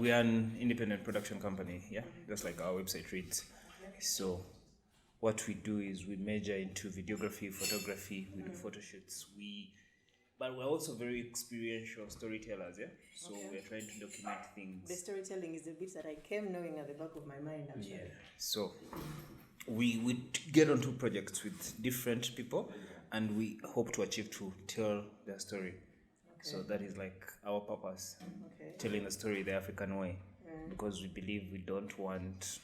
we are an independent production company, just like our website reads. So what we do is we major into videography, photography, we do photo shoots, but we're also very experiential storytellers, So we're trying to document things. The storytelling is the bit that I came knowing at the back of my mind, actually. Yeah. So we get onto projects with different people, and we hope to achieve to tell their story. So that is like our purpose, telling the story the African way, because we believe we don't want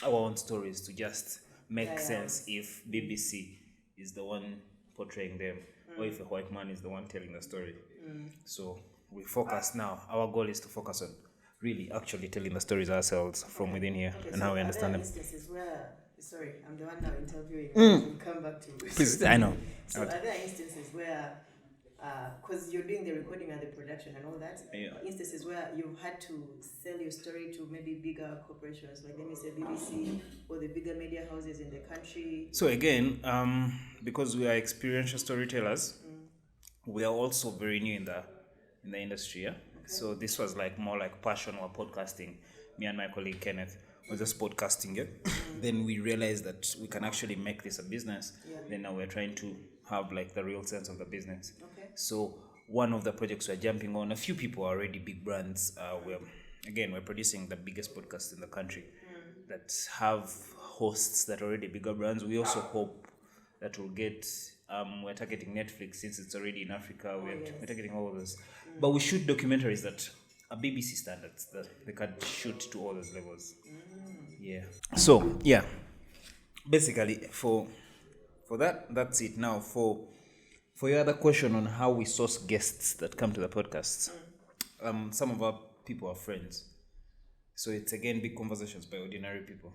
our own stories to just make sense if BBC is the one portraying them, or if a white man is the one telling the story. So we focus now. Our goal is to focus on really actually telling the stories ourselves from within here and how we understand them. Instances where, sorry, I'm the one now interviewing. We'll come back to it. Please, I know. So are there instances where, because you're doing the recording and the production and all that, instances where you've had to sell your story to maybe bigger corporations, like let me say BBC or the bigger media houses in the country? So again, because we are experiential storytellers, we are also very new in the industry, So this was like more like passion or podcasting. Me and my colleague Kenneth was just podcasting, Then we realized that we can actually make this a business. Then now we're trying to have like the real sense of the business. So one of the projects we're jumping on, a few people are already big brands. We're producing the biggest podcast in the country that have hosts that are already bigger brands. We also hope that we'll get, we're targeting Netflix since it's already in Africa. We're targeting all of those. But we shoot documentaries that are BBC standards, that they can shoot to all those levels. So, basically for that, that's it. Now, for your other question on how we source guests that come to the podcasts, some of our people are friends. So it's again big conversations by ordinary people.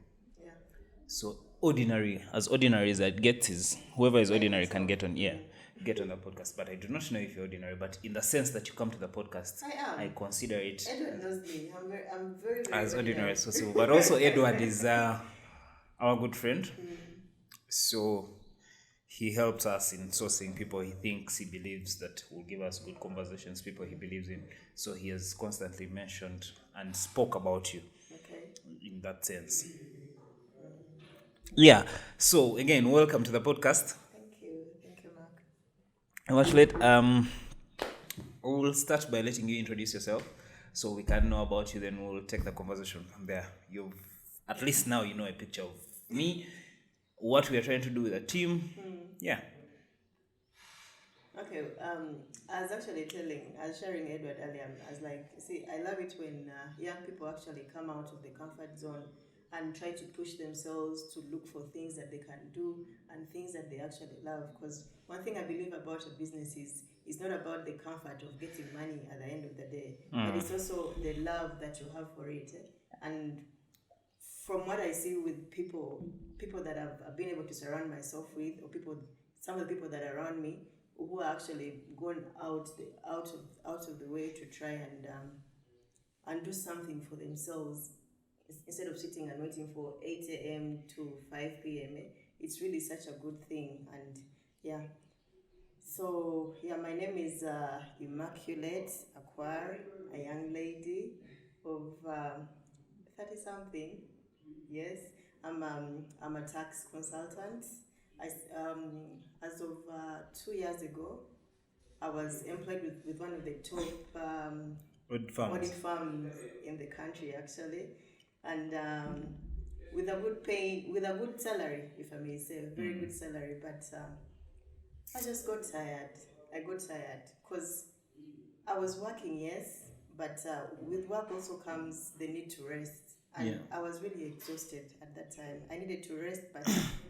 So ordinary as it gets is whoever is ordinary can get on the podcast. But I do not know if you're ordinary, but in the sense that you come to the podcast, I consider it Edward knows me. I'm very as ordinary as possible. But also Edward is our good friend. So he helps us in sourcing people he believes that will give us good conversations, people he believes in. So he has constantly mentioned and spoke about you in that sense. So again, welcome to the podcast. Thank you, Mark. Immaculate, we'll start by letting you introduce yourself so we can know about you, then we'll take the conversation from there. At least now you know a picture of me, what we are trying to do with the team. Okay, I was sharing Edward earlier. I was like, see, I love it when young people actually come out of the comfort zone and try to push themselves to look for things that they can do and things that they actually love. Because one thing I believe about a business is it's not about the comfort of getting money at the end of the day, but it's also the love that you have for it. And from what I see with people that I've been able to surround myself with, or some of the people that are around me who are actually gone out of the way to try and do something for themselves, instead of sitting and waiting for 8 a.m. to 5 p.m. It's really such a good thing. And so my name is Immaculate Akwar, a young lady of 30-something. Yes, I'm a tax consultant. As of 2 years ago, I was employed with one of the top audit firms in the country, actually, and with a good salary, if I may say, a very good salary. But I just got tired. I got tired because I was working, yes, but with work also comes the need to rest. And I was really exhausted at that time. I needed to rest, but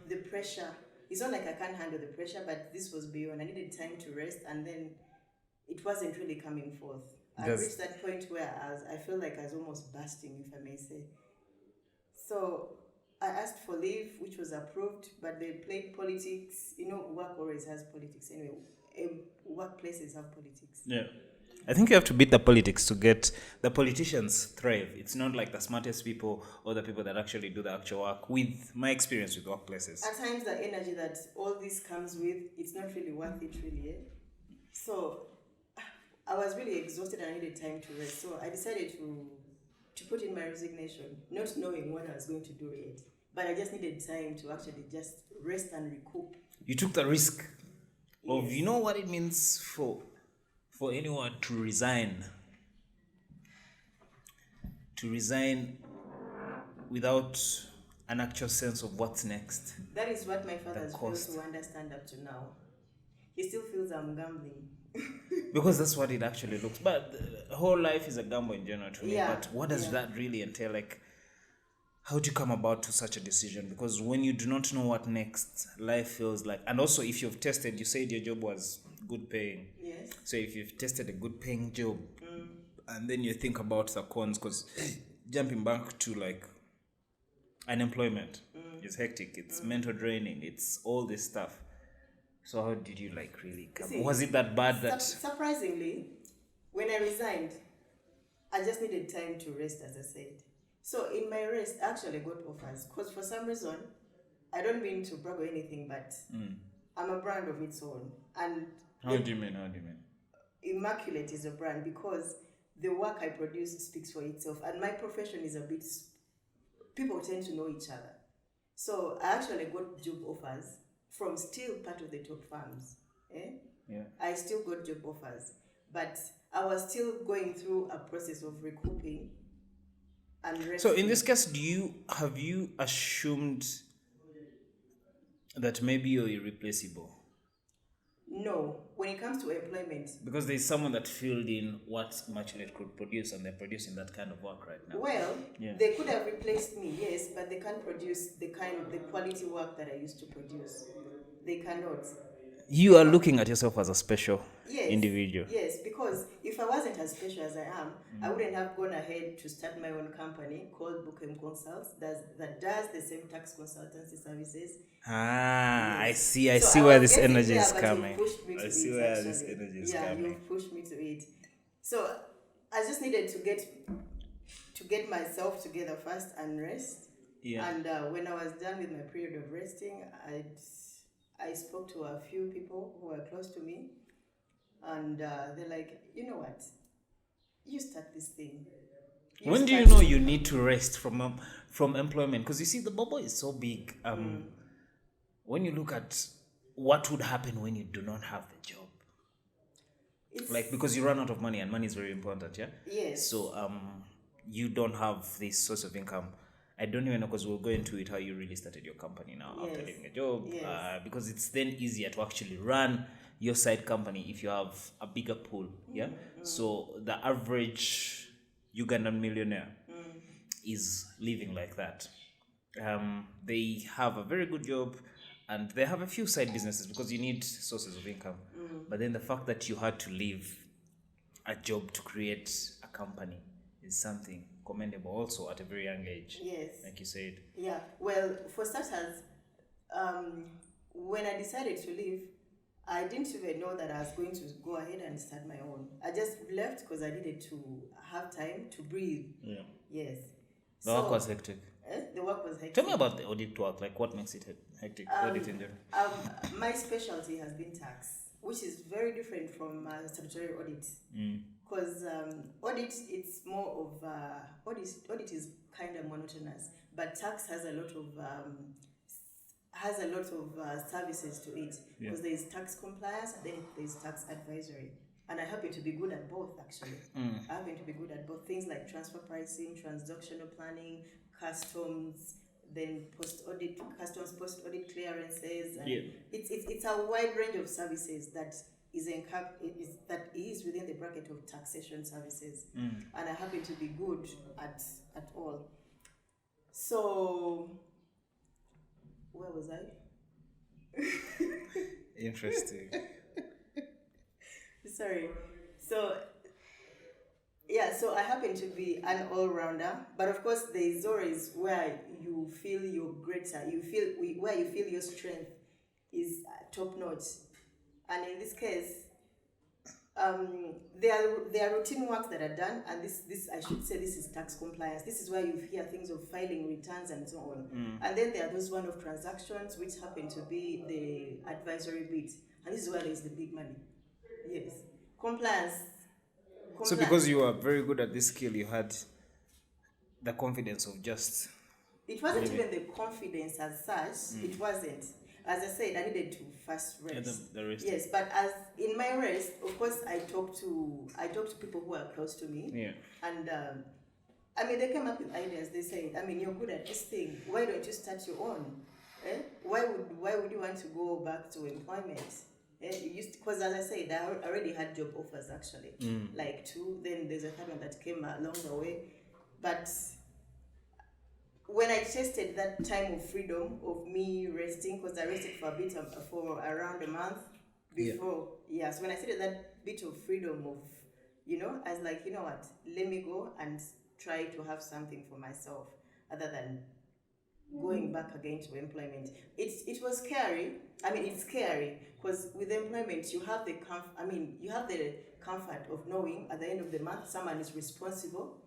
the pressure, it's not like I can't handle the pressure, but this was beyond. I needed time to rest, and then it wasn't really coming forth. I reached that point where I felt like I was almost bursting, if I may say. So I asked for leave, which was approved, but they played politics. Work always has politics anyway. Workplaces have politics. I think you have to beat the politics to get the politicians thrive. It's not like the smartest people or the people that actually do the actual work. With my experience with workplaces, at times the energy that all this comes with, it's not really worth it, really. So I was really exhausted and I needed time to rest. So I decided to to put in my resignation, not knowing what I was going to do yet. But I just needed time to actually just rest and recoup. You took the risk of, Yes. you know what it means for anyone to resign. To resign without an actual sense of what's next. That is what my father has failed cost. to understand up to now. He still feels I'm gambling. Because that's what it actually looks. But the whole life is a gamble in general to me. Yeah, But what does that really entail? Like, how do you come about to such a decision? Because when you do not know what next, life feels like... And also, if you've tested, you said your job was good paying. Yes. So if you've tested a good paying job, and then you think about the cons, because jumping back to like unemployment is hectic. It's mental draining. It's all this stuff. So how did you like really come? See, was it that bad that... Surprisingly, when I resigned, I just needed time to rest, as I said. So in my rest, I actually got offers. Because for some reason, I don't mean to brag or anything, but I'm a brand of its own. And How do you mean? Immaculate is a brand because the work I produce speaks for itself. And my profession is a bit... People tend to know each other. So I actually got job offers from still part of the top firms. Yeah. I still got job offers. But I was still going through a process of recouping and resting. So in this case, have you assumed that maybe you're irreplaceable? No. When it comes to employment... Because there's someone that filled in what Immaculate could produce, and they're producing that kind of work right now. Well, they could have replaced me, yes, but they can't produce the quality work that I used to produce. They cannot. You are looking at yourself as a special individual. Yes, because if I wasn't as special as I am, I wouldn't have gone ahead to start my own company called Bookcam Consults that does the same tax consultancy services. I see So where was this getting energy there, is but coming. you pushed me to I see it, where actually. this energy is Yeah, coming. you pushed me to it. So I just needed to get myself together first and rest. Yeah. And when I was done with my period of resting, I spoke to a few people who were close to me, and they're like, you know what? You start this thing. When do you know you need to rest from employment? Because you see, the bubble is so big. When you look at what would happen when you do not have the job, because you run out of money, and money is very important, yeah? Yes. So you don't have this source of income. I don't even know, because we'll go into it, how you really started your company now after leaving a job. Yes. Because it's then easier to actually run your side company if you have a bigger pool, yeah? So the average Ugandan millionaire is living like that. They have a very good job, and they have a few side businesses because you need sources of income. But then the fact that you had to leave a job to create a company is something commendable also at a very young age. Yes. Like you said. Yeah. Well, for starters, when I decided to leave, I didn't even know that I was going to go ahead and start my own. I just left because I needed to have time to breathe. Yeah. Yes. The work was hectic. The work was hectic. Tell me about the audit work. Like, what makes it hectic? Audit in general. My specialty has been tax, which is very different from statutory audit. Because audit, it's more of audit is kind of monotonous, but tax has a lot of services to it, because there is tax compliance and then there is tax advisory, and I happen to be good at both, actually. I happen to be good at both things like transfer pricing, transactional planning, customs, then post-audit clearances, and it's a wide range of services that is within the bracket of taxation services, and I happen to be good at all. So, where was I? Interesting. Sorry. So I happen to be an all-rounder, but of course there is always where you feel you're greater, where you feel your strength is top-notch. And in this case, there are routine works that are done, and this I should say, this is tax compliance. This is where you hear things of filing returns and so on. And then there are those one of transactions, which happen to be the advisory bit, and this is where there is the big money. Yes, compliance. So because you are very good at this skill, you had the confidence of just... It wasn't even the confidence as such. It wasn't. As I said, I needed to first rest. The rest. Yes, but as in my rest, of course, I talked to people who are close to me. Yeah. And I mean, they came up with ideas. They said, I mean, you're good at this thing. Why don't you start your own? Why would you want to go back to employment? Because as I said, I already had job offers actually, like 2. Then there's a third one that came along the way, but when I tasted that time of freedom of me resting, because I rested for a bit for around a month before, so when I tasted that bit of freedom of, I was like, you know what, let me go and try to have something for myself other than going back again to employment. It was scary. I mean, it's scary because with employment you have the comfort of knowing at the end of the month someone is responsible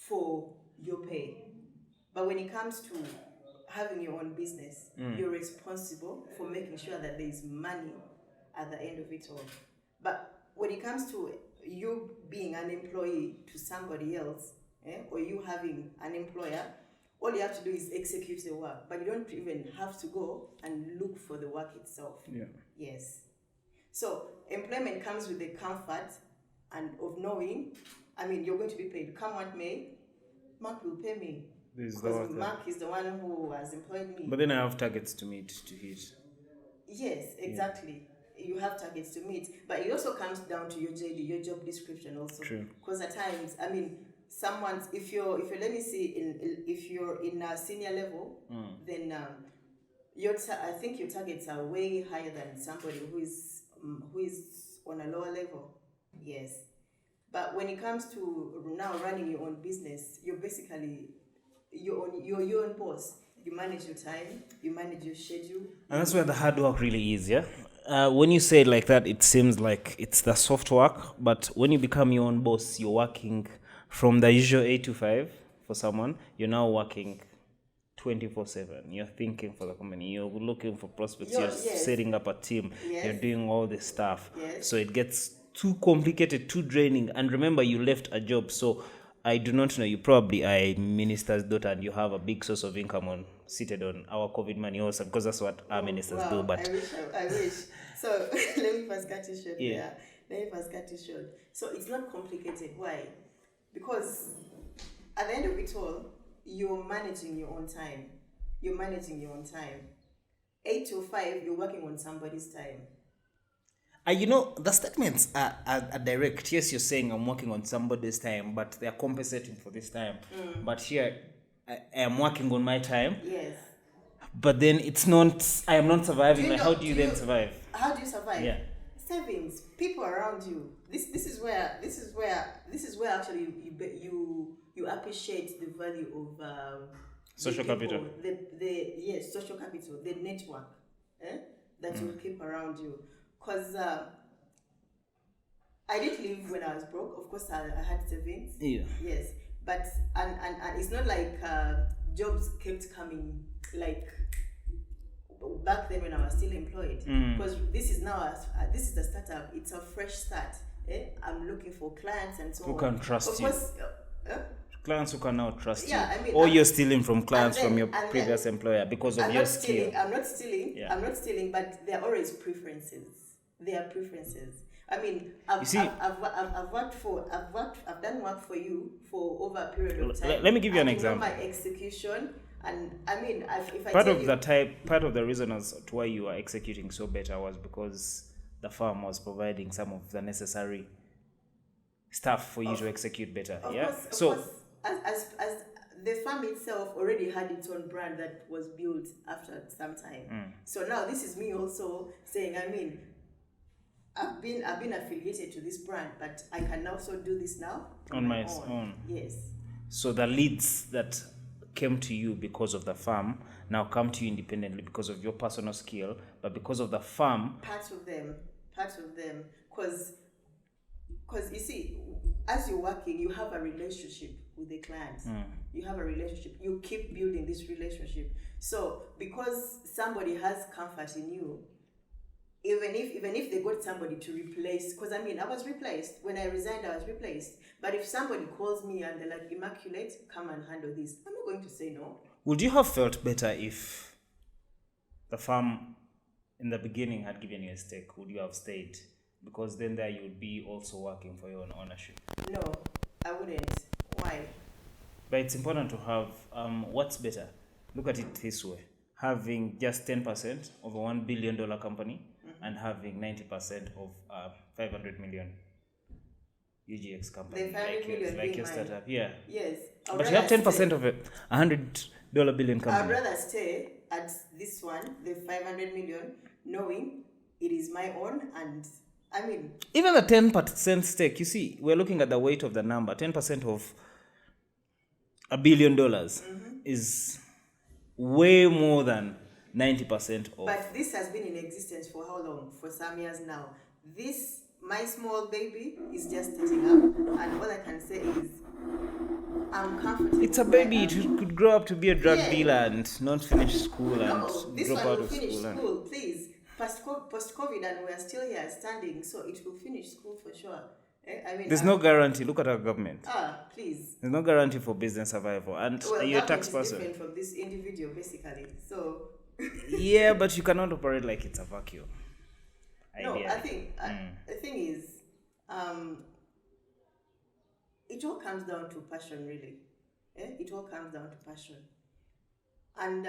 for your pay. But when it comes to having your own business, you're responsible for making sure that there is money at the end of it all. But when it comes to you being an employee to somebody else, or you having an employer, all you have to do is execute the work, but you don't even have to go and look for the work itself. Yeah. Yes. So employment comes with the comfort and of knowing, I mean, you're going to be paid. Come what may, Mark will pay me. Because Mark is the one who has employed me. But then I have targets to meet, to hit. Yes, exactly. Yeah. You have targets to meet. But it also comes down to your JD, your job description also. True. Because at times, I mean, if you're let me see, if you're in a senior level, then I think your targets are way higher than somebody who is on a lower level. Yes. But when it comes to now running your own business, you're basically you're your own boss. You manage your time, you manage your schedule. And that's where the hard work really is, yeah? When you say it like that, it seems like it's the soft work, but when you become your own boss, you're working from the usual 8 to 5 for someone, you're now working 24/7. You're thinking for the company, you're looking for prospects, you're setting up a team, you're doing all this stuff. So it gets too complicated, too draining. And remember, you left a job, so I do not know, you probably are a minister's daughter and you have a big source of income seated on our COVID money also, because that's what our ministers do. But I wish. So let me first cut it short. So it's not complicated. Why? Because at the end of it all, you're managing your own time. 8 to 5, you're working on somebody's time. The statements are direct. Yes, you're saying I'm working on somebody's time, but they're compensating for this time. But here, I am working on my time. Yes. But then I am not surviving. How do you then survive? How do you survive? Yeah. Savings, people around you. This is where actually you appreciate the value of social capital. Social capital, the network that you keep around you. Because I didn't live when I was broke. Of course, I had savings. Yeah. Yes, but and it's not like jobs kept coming like back then when I was still employed. Because this is a startup. It's a fresh start. I'm looking for clients and so on. Who can trust you? Of course, clients who can now trust you. I mean, or you're stealing from clients from your previous employer because of your skill. I'm not stealing, but there are always preferences. There are preferences. I mean, I've done work for you for over a period of time. Let me give you an example. My execution, and I mean, part of the reason as to why you are executing so better was because the firm was providing some of the necessary stuff for you to execute better. Of course, as the firm itself already had its own brand that was built after some time. So now this is me also saying, I mean, I've been affiliated to this brand, but I can also do this now on my own. Yes. So the leads that came to you because of the firm now come to you independently because of your personal skill, but because of the firm. Part of them, because you see, as you're working, you have a relationship with the client. You have a relationship. You keep building this relationship. So because somebody has comfort in you, even if they got somebody to replace, because I mean I was replaced when I resigned. I was replaced. But if somebody calls me and they're like, Immaculate, come and handle this, I'm not going to say no. Would you have felt better if the firm in the beginning had given you a stake? Would you have stayed? Because then there you would be also working for your own ownership. No, I wouldn't. Why? But it's important to have what's better. Look at it this way: having just 10% of a $1 billion company and having 90% of 500 million UGX company, like your startup. Yeah. Yes. But you have 10% of a $100 billion company. I'd rather stay at this one, the 500 million, knowing it is my own. And I mean, even the 10% stake, you see, we're looking at the weight of the number. 10% of $1 billion is way more than 90% of. But this has been in existence for how long? For some years now. This, my small baby, is just starting up, and all I can say is I'm comfortable. It's a baby. It could grow up to be a drug dealer and not finish school and drop out of finish school. School, please. Post-COVID, and we're still here standing, so it will finish school for sure. I mean, there's no guarantee. Look at our government. Please. There's no guarantee for business survival, and you're a tax person. Different from this individual, basically. So. Yeah, but you cannot operate like it's a vacuum. No, I think the thing is, it all comes down to passion, really. It all comes down to passion, and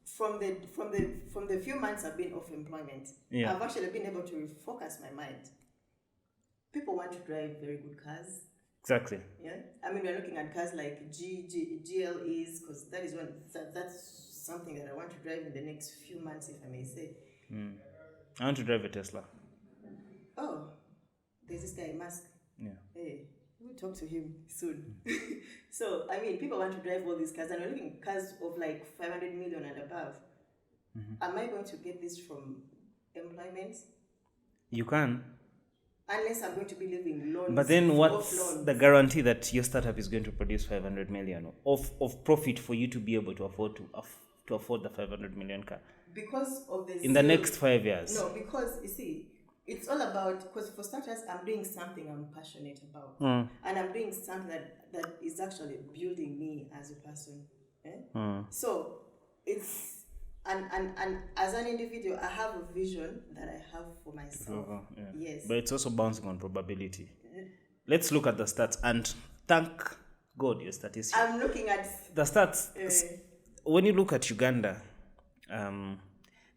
from the few months I've been off employment, I've actually been able to refocus my mind. People want to drive very good cars. Exactly. Yeah, I mean we're looking at cars like GLEs, because that's something that I want to drive in the next few months, if I may say. I want to drive a Tesla. Oh, there's this guy Musk. Yeah. Hey, we'll talk to him soon. So I mean, people want to drive all these cars, and we're looking at cars of like 500 million and above. Am I going to get this from employment? You can. Unless I'm going to be living loans. But then what's the guarantee that your startup is going to produce 500 million of profit for you to be able to afford to afford the 500 million car? Because of the in the next 5 years. No, because you see, it's all about, because for starters, I'm doing something I'm passionate about. And I'm doing something that is actually building me as a person. So it's and as an individual, I have a vision that I have for myself. Yes. But it's also bouncing on probability. Let's look at the stats and thank God your statistics. I'm looking at the stats. When you look at Uganda,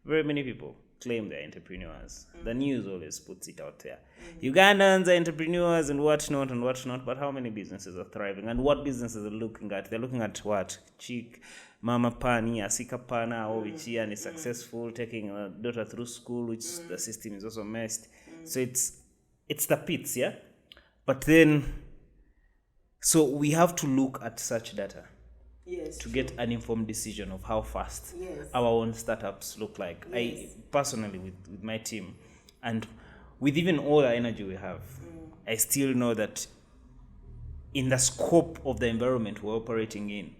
very many people claim they're entrepreneurs. The news always puts it out there. Ugandans are entrepreneurs and whatnot, but how many businesses are thriving? And what businesses are looking at? They're looking at what? Chick, Mama Pani, Asika Pana, which is successful, taking a daughter through school, which the system is also messed. So it's the pits, yeah? But then, so we have to look at such data. Yes, to get an informed decision of how fast yes. our own startups look like. Yes. I personally, with my team, and with even all the energy we have, I still know that in the scope of the environment we're operating in,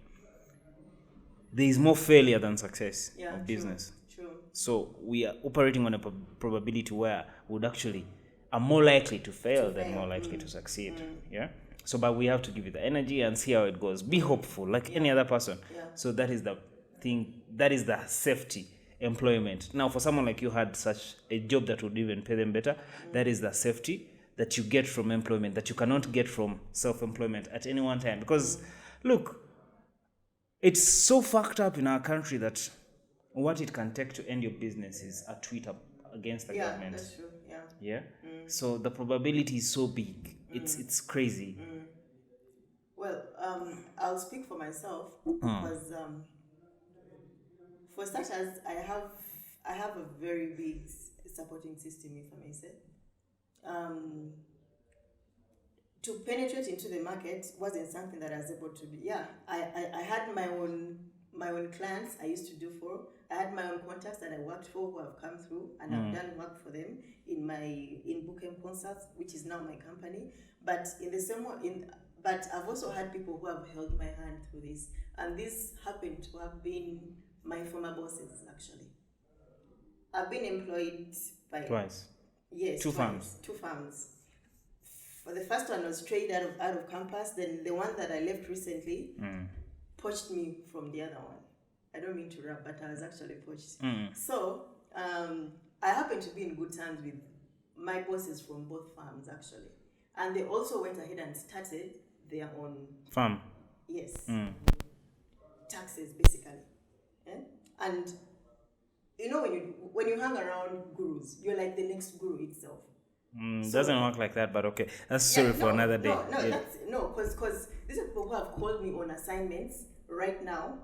there is more failure than success of business. True. So we are operating on a probability where we would actually are more likely to fail than more likely to succeed. Yeah. So, but we have to give it the energy and see how it goes. Be hopeful, like any other person. Yeah. So that is the thing. That is the safety employment. Now, for someone like you had such a job that would even pay them better, that is the safety that you get from employment that you cannot get from self-employment at any one time. Because, look, it's so fucked up in our country that what it can take to end your business is a tweet up against the government. Yeah, that's true. Yeah. So the probability is so big. It's crazy. Well, I'll speak for myself because for starters, I have a very big supporting system, if I may say. To penetrate into the market wasn't something that I was able to be. Yeah, I had my own clients I used to do for. I had my own contacts that I worked for who have come through, and I've done work for them in Bookcam Consults, which is now my company. But in the same way, but I've also had people who have held my hand through this, and this happened to have been my former bosses actually. I've been employed by Twice. yes, Two twice, farms. 2 farms. For the first one was straight out of campus. Then the one that I left recently poached me from the other one. I don't mean to rap, but I was actually poached. So I happen to be in good terms with my bosses from both farms actually, and they also went ahead and started their own Farm. yes taxes basically. And you know when you hang around gurus, you're like the next guru itself. Doesn't work like that, but okay. That's a story for another day. Because these are people who have called me on assignments right now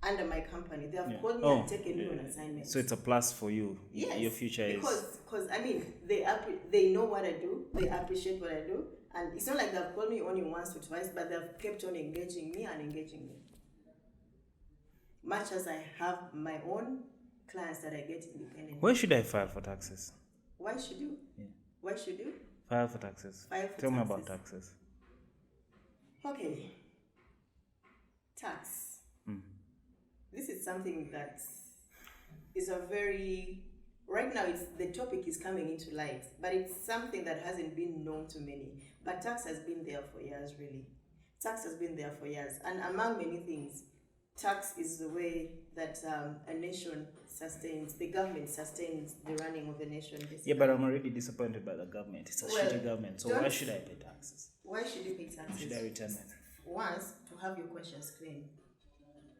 under my company. They have called me and taken me on assignments. So it's a plus for you. Yes, your future is because I mean they know what I do, they appreciate what I do, and it's not like they've called me only once or twice, but they've kept on engaging me. Much as I have my own clients that I get independently. Where should I file for taxes? Why should you? Yeah. Why should you? File for taxes. Tell me about taxes. Okay. Tax. This is something that is a very right now. The topic is coming into light, but it's something that hasn't been known to many. But tax has been there for years, really. Tax has been there for years, and among many things, tax is the way that a nation sustains, the government sustains the running of the nation. Basically. Yeah, but I'm already disappointed by the government. It's a shitty government. So why should I pay taxes? Why should you pay taxes? Should I return it? Once, to have your conscience clean.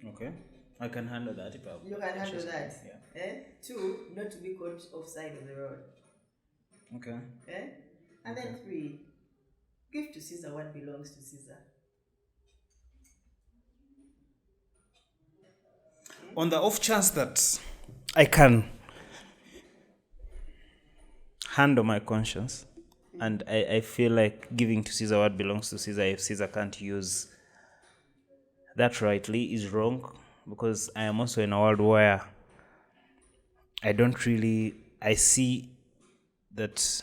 Okay. I can handle that if I You can handle that. Yeah. 2, not to be caught offside of the road. Okay. And then 3, give to Caesar what belongs to Caesar. On the off chance that I can handle my conscience and I feel like giving to Caesar what belongs to Caesar if Caesar can't use that rightly is wrong, because I am also in a world where I see that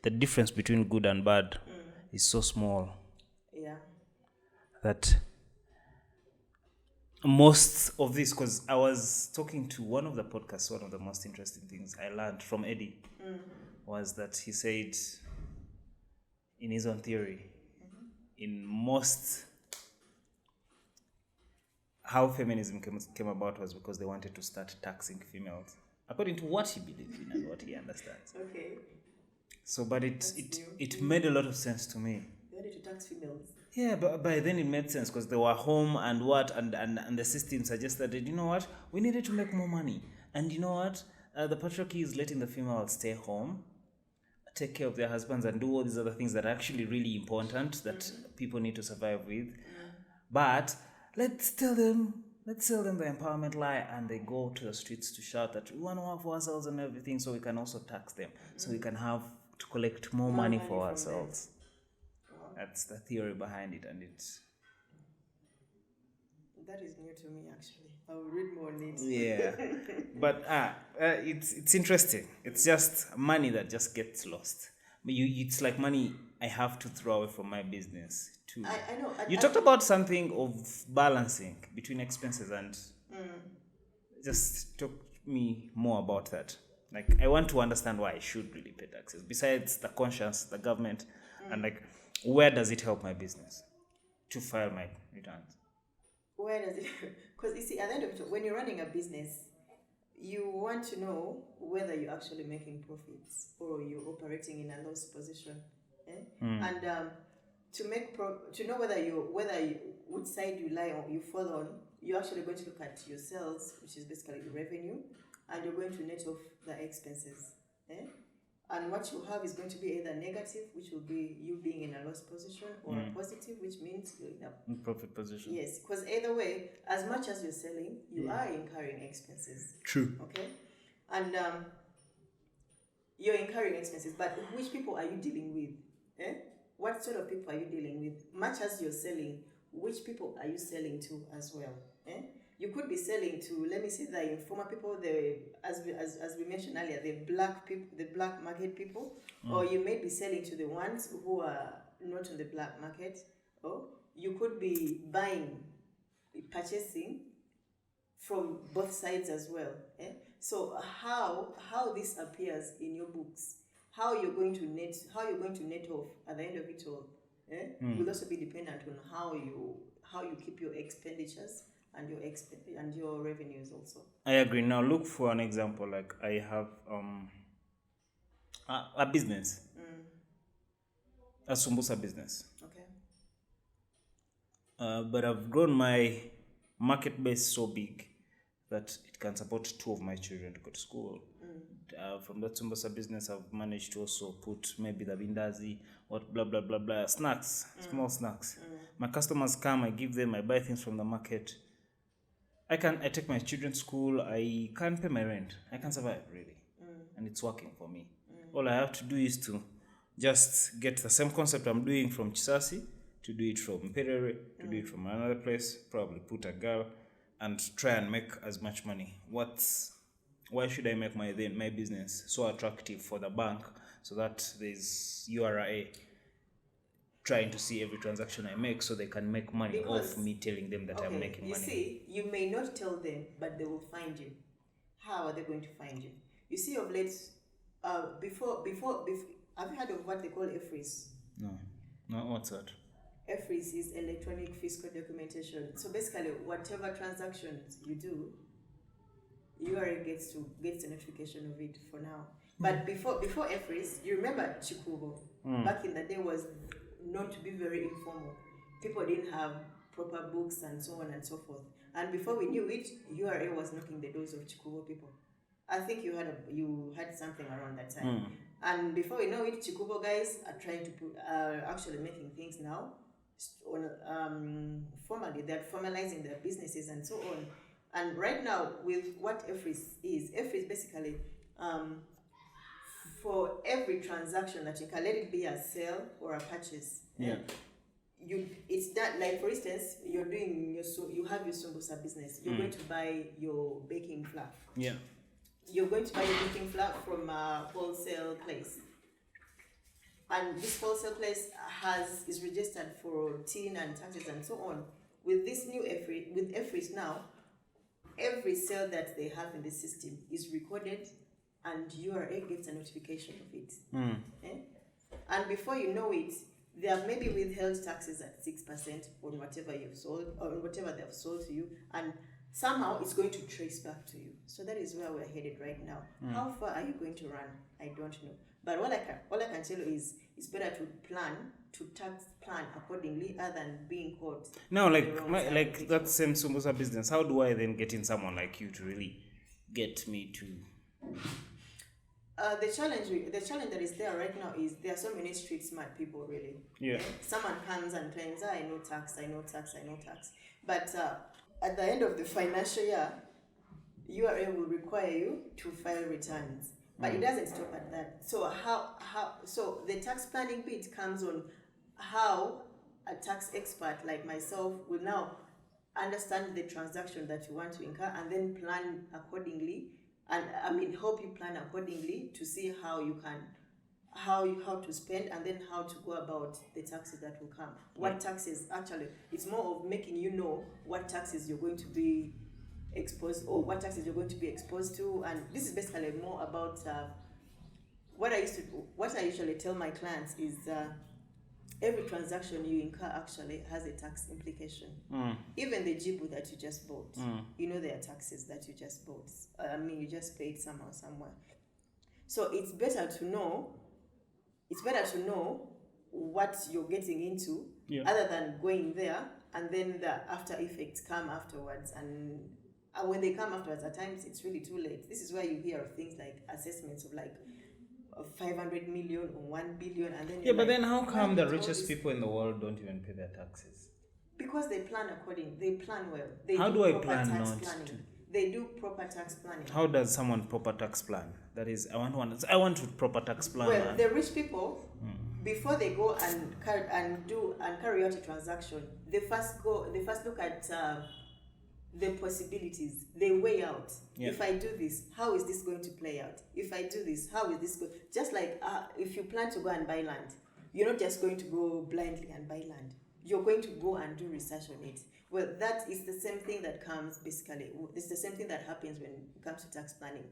the difference between good and bad is so small. Yeah. That most of this, because I was talking to one of the podcasts, one of the most interesting things I learned from Eddie was that he said, in his own theory, in most, how feminism came about was because they wanted to start taxing females, according to what he believes in and what he understands. Okay. So, but it made a lot of sense to me. They wanted to tax females. Yeah, but by then it made sense because they were home and the system suggested that, you know what, we needed to make more money. And you know what, the patriarchy is letting the females stay home, take care of their husbands and do all these other things that are actually really important that people need to survive with. But let's tell them the empowerment lie, and they go to the streets to shout that we want to work for ourselves and everything, so we can also tax them, so we can have to collect more money for ourselves. That's the theory behind it, and it's... That is new to me, actually. I will read more on it. Yeah, but it's interesting. It's just money that just gets lost. But it's like money I have to throw away from my business too. I know. You talked about something of balancing between expenses and just talk to me more about that. Like, I want to understand why I should really pay taxes. Besides the conscience, the government, and like, where does it help my business to file my returns? Where does it? Because you see, at the end of it, when you're running a business, you want to know whether you're actually making profits or you're operating in a loss position. And to know which side you fall on, you're actually going to look at your sales, which is basically the revenue, and you're going to net off the expenses. And what you have is going to be either negative, which will be you being in a loss position, or a positive, which means you're in a profit position. Yes, because either way, as much as you're selling, you are incurring expenses. True. Okay? And you're incurring expenses, but which people are you dealing with? What sort of people are you dealing with? Much as you're selling, which people are you selling to as well? You could be selling to, let me say, the informal people, as we mentioned earlier, the black people, the black market people, or you may be selling to the ones who are not on the black market, or you could be purchasing from both sides as well. So how this appears in your books, how you're going to net off at the end of it all, will also be dependent on how you keep your expenditures and your revenues also. I agree. Now look for an example. Like I have a business, a Sumbusa business. Okay. But I've grown my market base so big that it can support 2 of my children to go to school. From that Sumbusa business, I've managed to also put maybe the bindazi, what blah blah blah blah, snacks, small snacks. My customers come, I give them, I buy things from the market. I take my children to school, I can't pay my rent. I can survive really. And it's working for me. All I have to do is to just get the same concept I'm doing from Chisasi, to do it from Perere, to do it from another place, probably put a girl, and try and make as much money. Why should I make my business so attractive for the bank so that there's URA trying to see every transaction I make so they can make money off me telling them that I'm making money? You see, you may not tell them, but they will find you. How are they going to find you? You see, of late, before, have you heard of what they call EFRIS? No, what's that? EFRIS is electronic fiscal documentation. So basically, whatever transactions you do, URA gets a notification of it for now. But before EFRIS, you remember Chikubo? Back in the day was known to be very informal. People didn't have proper books and so on and so forth. And before we knew it, URA was knocking the doors of Chikubo people. I think you had something around that time. And before we know it, Chikubo guys are actually making things now formally. They're formalizing their businesses and so on. And right now, with what EFRIS is basically for every transaction that you can, let it be a sale or a purchase. It's that, like for instance, you have your Sumbusa business. You're going to buy your baking flour. Yeah. You're going to buy your baking flour from a wholesale place. And this wholesale place is registered for TIN and taxes and so on. With this new EFRIS now, every sale that they have in the system is recorded and URA gets a notification of it. And before you know it, they have maybe withheld taxes at 6% on whatever you've sold or on whatever they've sold to you, and somehow it's going to trace back to you. So that is where we're headed right now. How far are you going to run? I don't know. But all I can tell you is it's better to tax plan accordingly other than being caught. No, like that same Sumbusa business. How do I then get in someone like you to really get me to? The challenge that is there right now is there are so many street smart people really. Yeah. Someone comes and claims, I know tax. But at the end of the financial year, URA will require you to file returns. But it doesn't stop at that. So so the tax planning bit comes on how a tax expert like myself will now understand the transaction that you want to incur and then plan accordingly, and help you plan accordingly to see how to spend and then how to go about the taxes that will come. What taxes, actually, it's more of making you know what taxes you're going to be exposed to, and this is basically more about what I usually tell my clients is every transaction you incur actually has a tax implication. Even the jibu that you just bought, there are taxes that you just bought. You just paid somehow somewhere. So it's better to know what you're getting into, other than going there and then the after effects come afterwards. And when they come afterwards, at times it's really too late. This is where you hear of things like assessments of like 500 million or 1 billion, and then but then how come the richest people in the world don't even pay their taxes? Because they plan accordingly. They plan well. How do I plan not to? They do proper tax planning. How does someone proper tax plan? That is, I want to proper tax plan. Well, the rich people, before they go and carry out a transaction, they first look at the possibilities. They weigh out. If I do this, how is this going to play out? If I do this, how is this going? Just like if you plan to go and buy land, you're not just going to go blindly and buy land. you're going to go and do research on it. Well, that is the same thing that comes basically. It's the same thing that happens when it comes to tax planning.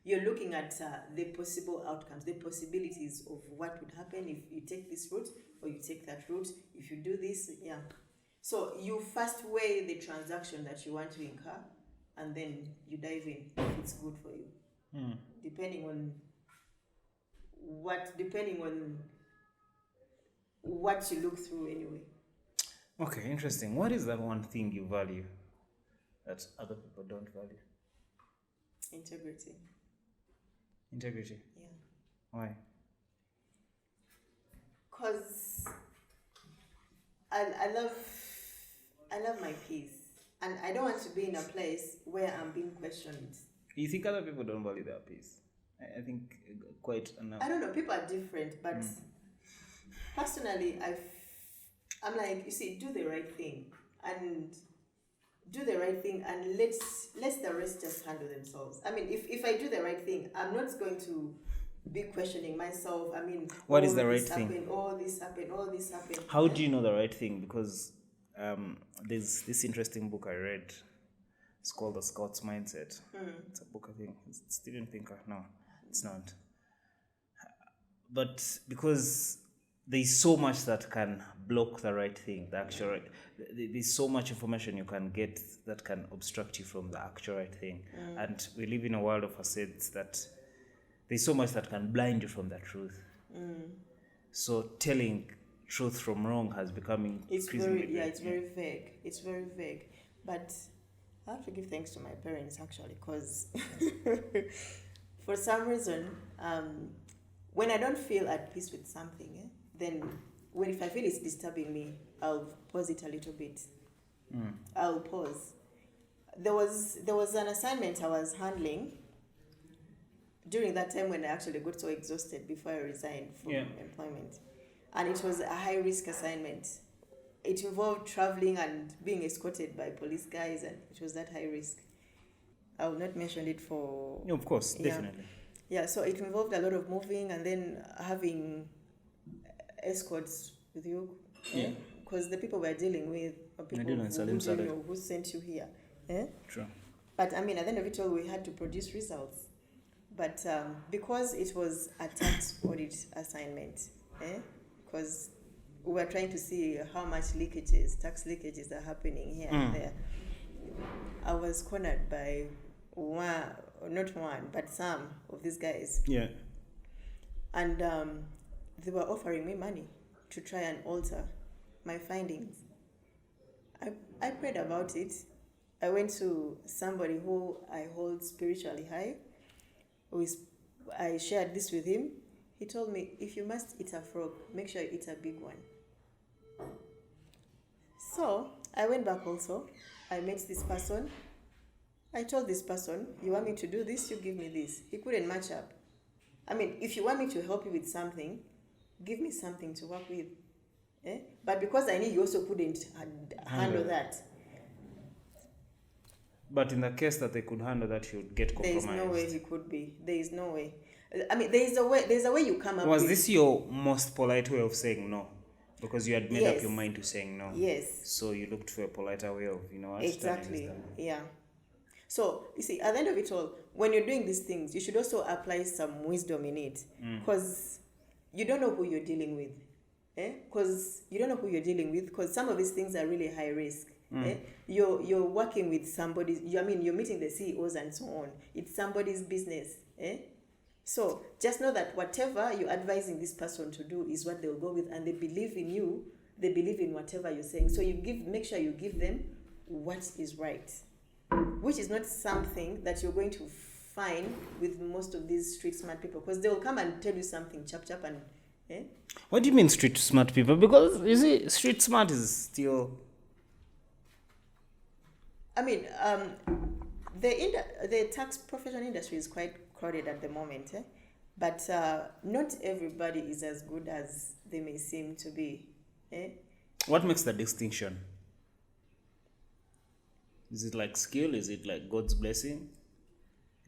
You're looking at the possible outcomes, the possibilities of what would happen if you take this route or you take that route. If you do this, yeah. So you first weigh the transaction that you want to incur, and then you dive in if it's good for you, depending on what you look through anyway. Okay, interesting. What is that one thing you value that other people don't value? Integrity. Integrity. Yeah. Why? Because I love my peace, and I don't want to be in a place where I'm being questioned. You think other people don't value their peace? I think quite enough. I don't know. People are different, but personally, I'm like, you see, do the right thing, and let the rest just handle themselves. I mean, if I do the right thing, I'm not going to be questioning myself. I mean, what is the right thing? All this happened. How do you know the right thing? Because there's this interesting book I read. It's called The Scout's Mindset. It's a book, I think. It's Steven Pinker. No, it's not. But because there's so much that can block the right thing, the actual right. There's so much information you can get that can obstruct you from the actual right thing. And we live in a world of facades that there's so much that can blind you from the truth. So telling truth from wrong has become increasingly it's very vague. It's very vague. But I have to give thanks to my parents, actually, because for some reason, when I don't feel at peace with something, then if I feel it's disturbing me, I'll pause it a little bit. I'll pause. There was an assignment I was handling during that time when I actually got so exhausted before I resigned from employment. And it was a high-risk assignment. It involved traveling and being escorted by police guys, and it was that high risk. I will not mention it for... Of course, definitely. Yeah, so it involved a lot of moving and then having escorts with you. Because the people we're dealing with are people who sent you here. True. But I mean, at the end of it all, we had to produce results. But because it was a tax audit assignment, because we were trying to see how much tax leakages are happening here and there, I was cornered by not one, but some of these guys. Yeah. And they were offering me money to try and alter my findings. I prayed about it. I went to somebody who I hold spiritually high. I shared this with him. He told me, if you must eat a frog, make sure you eat a big one. So I went back also. I met this person. I told this person, you want me to do this, you give me this. He couldn't match up. I mean, if you want me to help you with something, give me something to work with. But because I knew you also couldn't handle that. But in the case that they could handle that, you would get compromised. There is no way he could be. There is no way. I mean, there is a way you come up with. Was this your most polite way of saying no? Because you had made up your mind to saying no. Yes. So you looked for a politer way of, Exactly. Yeah. So, you see, at the end of it all, when you're doing these things, you should also apply some wisdom in it. Because you don't know who you're dealing with. Because you don't know who you're dealing with. Because some of these things are really high risk. You're working with somebody. You're meeting the CEOs and so on. It's somebody's business. So just know that whatever you're advising this person to do is what they'll go with, and they believe in you. They believe in whatever you're saying. So make sure you give them what is right, which is not something that you're going to find with most of these street smart people, because they will come and tell you something chap and. What do you mean street smart people? Because you see, street smart is still. I mean, the tax professional industry is quite crowded at the moment, but not everybody is as good as they may seem to be. What makes the distinction? Is it like skill? Is it like God's blessing?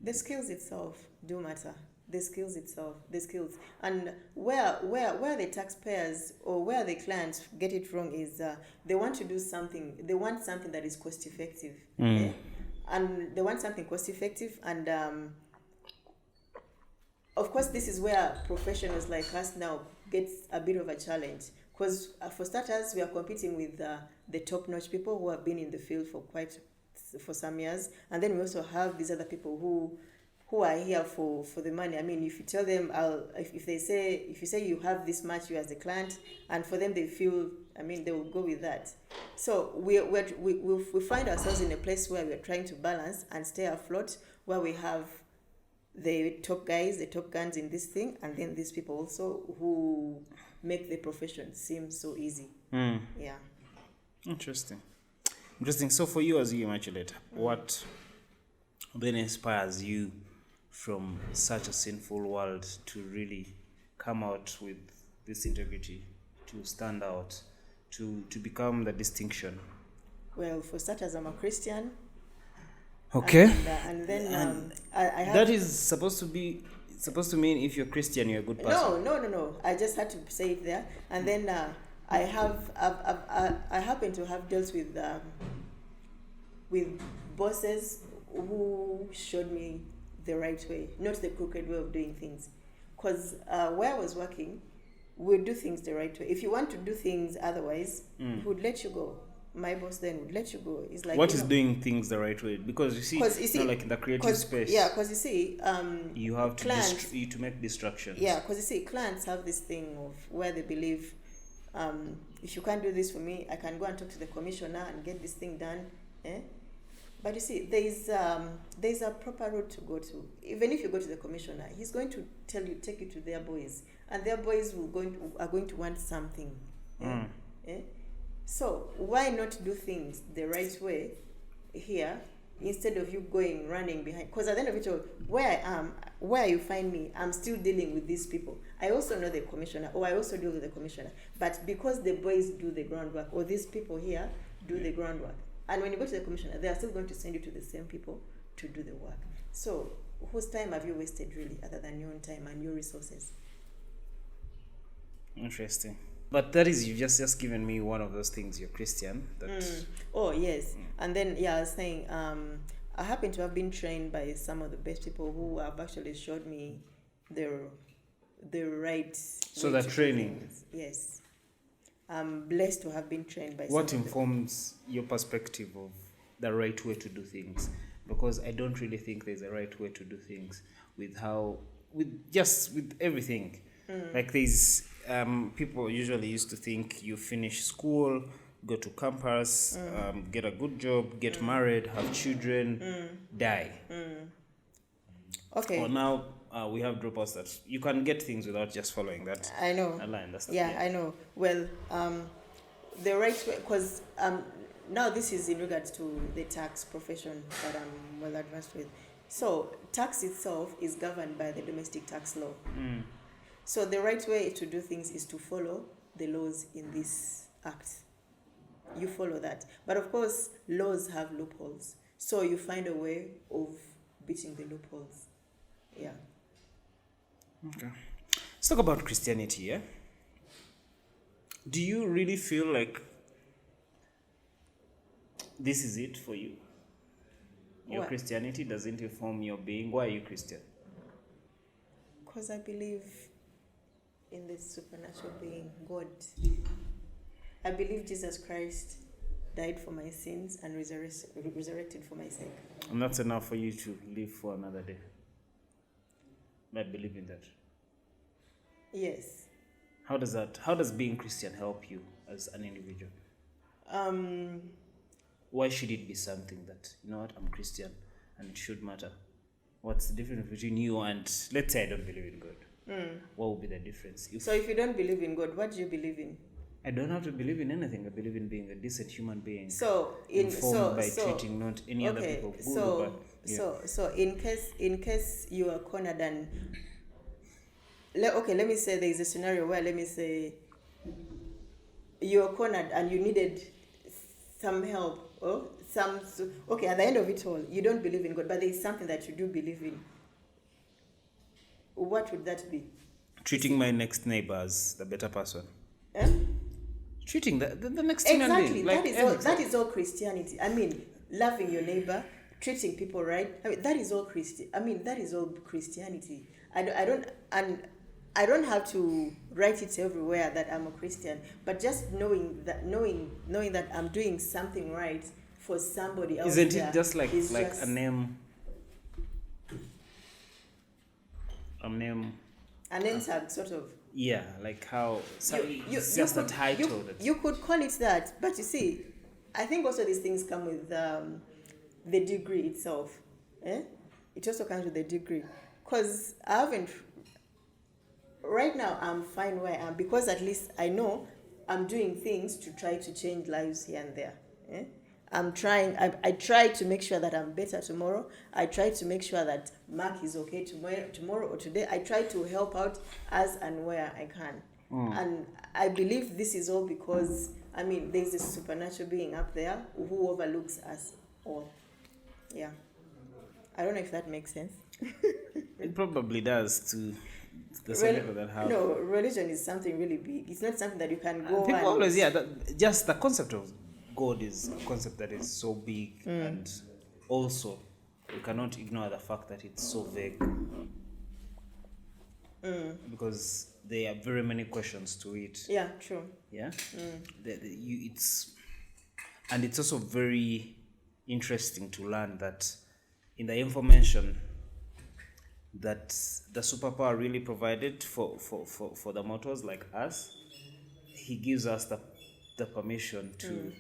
The skills itself do matter, the skills itself, the skills. And where the taxpayers or where the clients get it wrong is they want to do something, they want something that is cost effective. Eh? And they want something cost effective, and of course this is where professionals like us now gets a bit of a challenge, because for starters we are competing with the top-notch people who have been in the field for some years, and then we also have these other people who are here for the money. I mean, if you tell them, if you say you have this much, you as the client, and for them they feel, I mean, they will go with that. So we find ourselves in a place where we are trying to balance and stay afloat, where we have the top guys, the top guns in this thing, and then these people also who make the profession seem so easy. Yeah. Interesting. So for you as you Immaculate, what then inspires you from such a sinful world to really come out with this integrity, to stand out, to become the distinction? Well, for starters, I'm a Christian. Okay. And then I have... That is supposed to mean if you're Christian, you're a good person. No. I just had to say it there. And then I happen to have dealt with bosses who showed me the right way, not the crooked way of doing things. Because where I was working, we'd do things the right way. If you want to do things otherwise, he would let you go. My boss then would let you go. It's like, what is doing things the right way? Because you see, like in the creative space. Yeah, because you see, you have clients, to make distractions. Yeah, because you see, clients have this thing of where they believe, if you can't do this for me, I can go and talk to the commissioner and get this thing done. But you see, there's a proper route to go to. Even if you go to the commissioner, he's going to take you to their boys, and their boys are going to want something. So why not do things the right way here instead of you running behind? Because at the end of it all, where you find me, I'm still dealing with these people. I also know the commissioner, or I also deal with the commissioner. But because the boys do the groundwork, or these people here do the groundwork, and when you go to the commissioner, they are still going to send you to the same people to do the work. So whose time have you wasted really, other than your own time and your resources? Interesting. But that is, you've just given me one of those things. You're Christian. Oh, yes. And then, I was saying, I happen to have been trained by some of the best people who have actually showed me the right... So that training? Yes. I'm blessed to have been trained by What informs your perspective of the right way to do things? Because I don't really think there's a right way to do things with everything. Like there's... people usually used to think you finish school, go to campus, get a good job, get married, have children, die. Okay. Well, now we have dropouts that you can get things without just following that. I know. Line. That's I know. Well, the right way, because now this is in regards to the tax profession that I'm well advanced with. So tax itself is governed by the domestic tax law. So the right way to do things is to follow the laws in this act. You follow that. But of course, laws have loopholes. So you find a way of beating the loopholes. Yeah. Okay. Let's talk about Christianity, yeah? Do you really feel like this is it for you? Your Christianity doesn't inform your being. Why are you Christian? Because I believe in the supernatural being, God. I believe Jesus Christ died for my sins and resurrected for my sake. And that's enough for you to live for another day. I believe in that. Yes. How does being Christian help you as an individual? Why should it be something that, you know what, I'm Christian and it should matter? What's the difference between you and, let's say I don't believe in God? What would be the difference? So if you don't believe in God, what do you believe in? I don't have to believe in anything. I believe in being a decent human being. Informed by treating not any other people good or bad. Yeah. So in case you are cornered and let me say there is a scenario where, let me say you are cornered and you needed some help or at the end of it all, you don't believe in God, but there is something that you do believe in. What would that be? Treating my next neighbor as the better person. Eh? Treating the next human being. Exactly. That is all Christianity. I mean, loving your neighbor, treating people right. I mean, that is all Christianity. I don't have to write it everywhere that I'm a Christian, but just knowing that I'm doing something right for somebody else. Isn't it just like a name? A name tag, sort of. Yeah, like how it's just a title. You could call it that, but you see, I think also these things come with the degree itself. It also comes with the degree, because I haven't. Right now, I'm fine where I am because at least I know I'm doing things to try to change lives here and there. I'm trying. I try to make sure that I'm better tomorrow. I try to make sure that Mark is okay tomorrow or today. I try to help out as and where I can. And I believe this is all because, I mean, there's a supernatural being up there who overlooks us all. Yeah. I don't know if that makes sense. It probably does to some people that have. No, religion is something really big. It's not something that you can go. People always, just the concept of God is a concept that is so big, and also you cannot ignore the fact that it's so vague. Because there are very many questions to it. Yeah, true. Yeah, and it's also very interesting to learn that in the information that the superpower really provided for the mortals like us, he gives us the permission to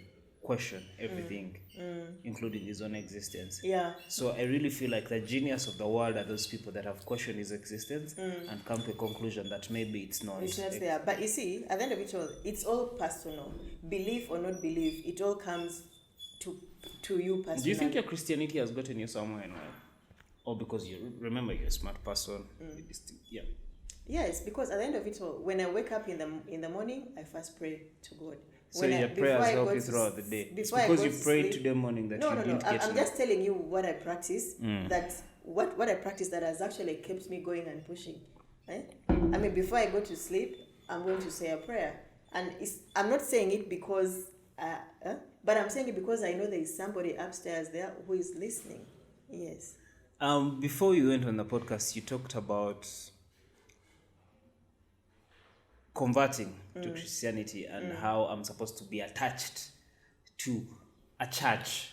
question everything, including his own existence. Yeah. So I really feel like the genius of the world are those people that have questioned his existence and come to a conclusion that maybe it's not. It's not there. But you see, at the end of it all, it's all personal. Belief or not belief, it all comes to you personally. Do you think your Christianity has gotten you somewhere in life? Or because you're a smart person? Yeah. Yes, because at the end of it all, when I wake up in the morning, I first pray to God. So your prayers help you throughout the day. It's because you prayed today morning that you didn't get. I'm just telling you what I practice. That what I practice that has actually kept me going and pushing. I mean, before I go to sleep, I'm going to say a prayer, and I'm not saying it because, but I'm saying it because I know there is somebody upstairs there who is listening. Yes. Before you went on the podcast, you talked about converting to Christianity and how I'm supposed to be attached to a church.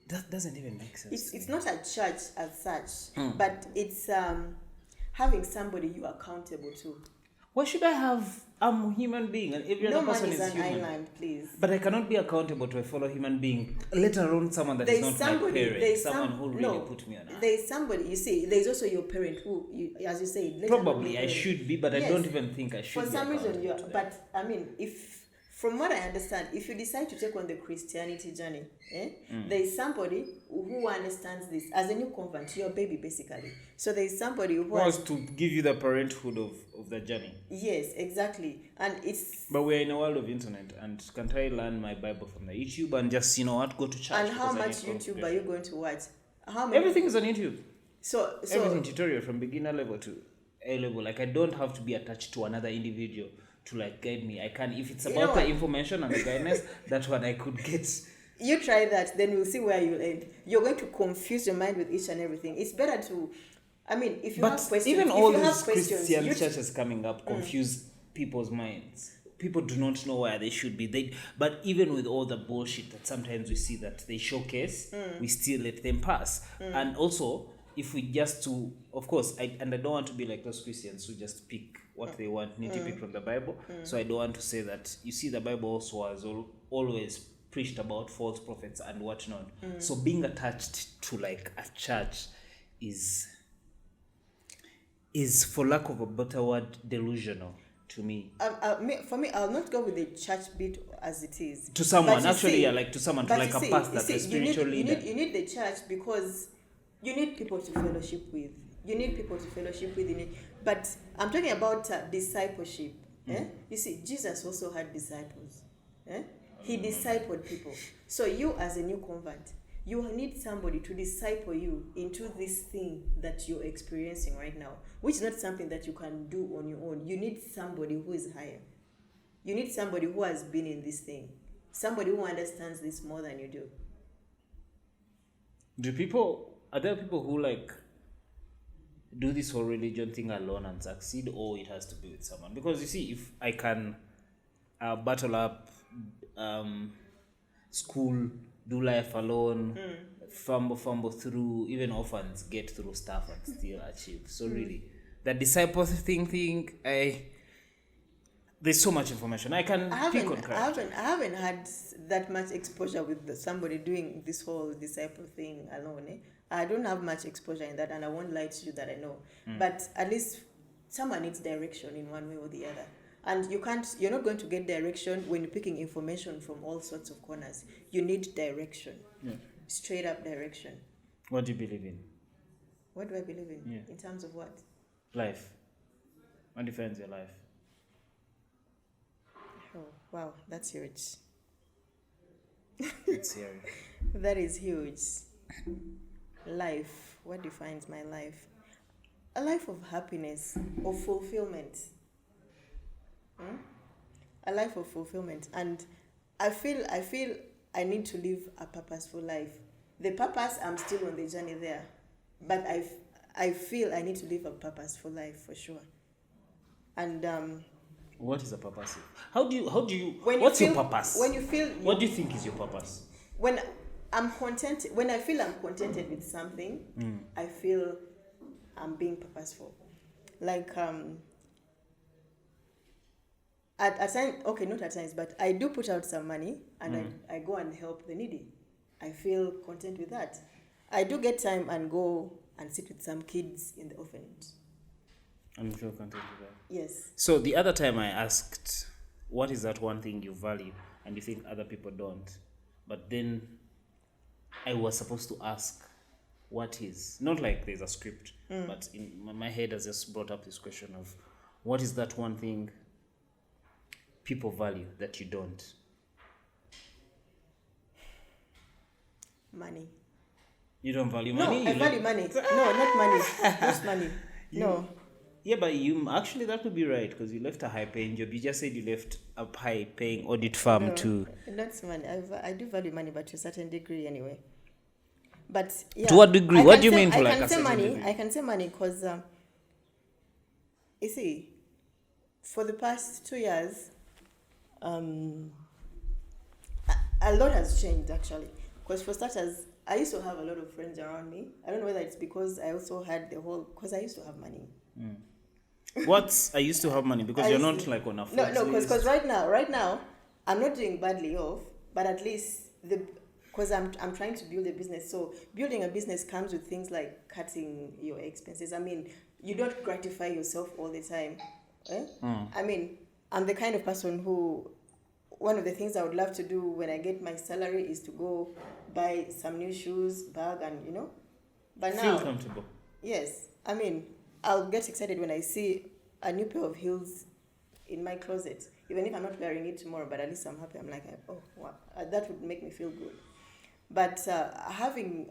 That doesn't even make sense. It's not a church as such, but it's having somebody you are accountable to. Why should I have? I'm a human being, and every other person is human. No man is an island, please. But I cannot be accountable to a fellow human being, let alone someone that is not my parent, someone who really put me on earth. There's somebody, you see, there's also your parent who, as you say, probably I should be, but yes. I don't even think I should be. For some reason, but I mean, from what I understand, if you decide to take on the Christianity journey, there is somebody who understands this. As a new convert, you're a baby basically. So there is somebody who has to give you the parenthood of the journey. Yes, exactly. And it's... But we're in a world of internet, and can't I learn my Bible from the YouTube and just, go to church? And how much YouTube are you going to watch? Everything is on YouTube. So everything tutorial from beginner level to A level. Like, I don't have to be attached to another individual to guide me. I can, if it's about the information and the guidance, that one I could get. You try that, then we'll see where you end. You're going to confuse your mind with each and everything. It's better to, I mean, if you have questions, even all these Christian churches coming up confuse people's minds. People do not know where they should be. But even with all the bullshit that sometimes we see that they showcase, we still let them pass. And also, if we just of course, I don't want to be like those Christians who just pick what they want, nitpick from the Bible. So I don't want to say that, you see, the Bible also has always preached about false prophets and whatnot. So being attached to a church is, for lack of a better word, delusional to me. For me, I'll not go with the church bit as it is. To someone, to someone, to a pastor, a spiritual leader. You need the church because you need people to fellowship with. But I'm talking about discipleship. You see, Jesus also had disciples. He discipled people. So you as a new convert, You need somebody to disciple you into this thing that you're experiencing right now, which is not something that you can do on your own. You need somebody who is higher. You need somebody who has been in this thing. Somebody who understands this more than you do. Are there people who like do this whole religion thing alone and succeed, or it has to be with someone? Because you see, if I can battle up school, do life alone, fumble through, even orphans get through stuff and still achieve. So really, the disciple thing, there's so much information. I haven't had that much exposure with somebody doing this whole disciple thing alone. I don't have much exposure in that, and I won't lie to you that I know. But at least someone needs direction in one way or the other. And you're not going to get direction when you're picking information from all sorts of corners. You need direction. Yeah. Straight up direction. What do you believe in? What do I believe in? Yeah. In terms of what? Life. What defines your life? Oh, wow, that's huge. It's serious. That is huge. Life. What defines my life? A life of happiness, of fulfillment. A life of fulfillment. And I feel I need to live a purposeful life. The purpose, I'm still on the journey there. But I feel I need to live a purposeful life for sure. And what is a purpose? What's your purpose? When you feel what do you think is your purpose? When I'm content, when I feel I'm contented with something, I feel I'm being purposeful. Like at times, okay, not at times, but I do put out some money and I go and help the needy. I feel content with that. I do get time and go and sit with some kids in the orphanage. And you feel content with that? Yes. So the other time I asked, what is that one thing you value and you think other people don't? But then I was supposed to ask, what is? Not like there's a script, but in my head has just brought up this question of, what is that one thing people value that you don't? Money. You don't value money? No, I value money. No, not money. Just money. No. Yeah, but you actually, that would be right, because you left a high-paying job. You just said you left a high-paying audit firm too. That's money. I do value money, but to a certain degree anyway. But yeah. To what degree? What do you mean to like a certain degree? I can say money because, you see, for the past 2 years, a lot has changed actually. Because for starters, I used to have a lot of friends around me. I don't know whether it's because I also had because I used to have money. I used to have money because you're not like on a phone. No, because right now I'm not doing badly off, but at least because I'm trying to build a business. So building a business comes with things like cutting your expenses. I mean, you don't gratify yourself all the time. I mean, I'm the kind of person who, one of the things I would love to do when I get my salary is to go buy some new shoes, bag, and But now, feel comfortable. Yes, I mean, I'll get excited when I see a new pair of heels in my closet, even if I'm not wearing it tomorrow. But at least I'm happy. I'm like, oh, wow, that would make me feel good. But having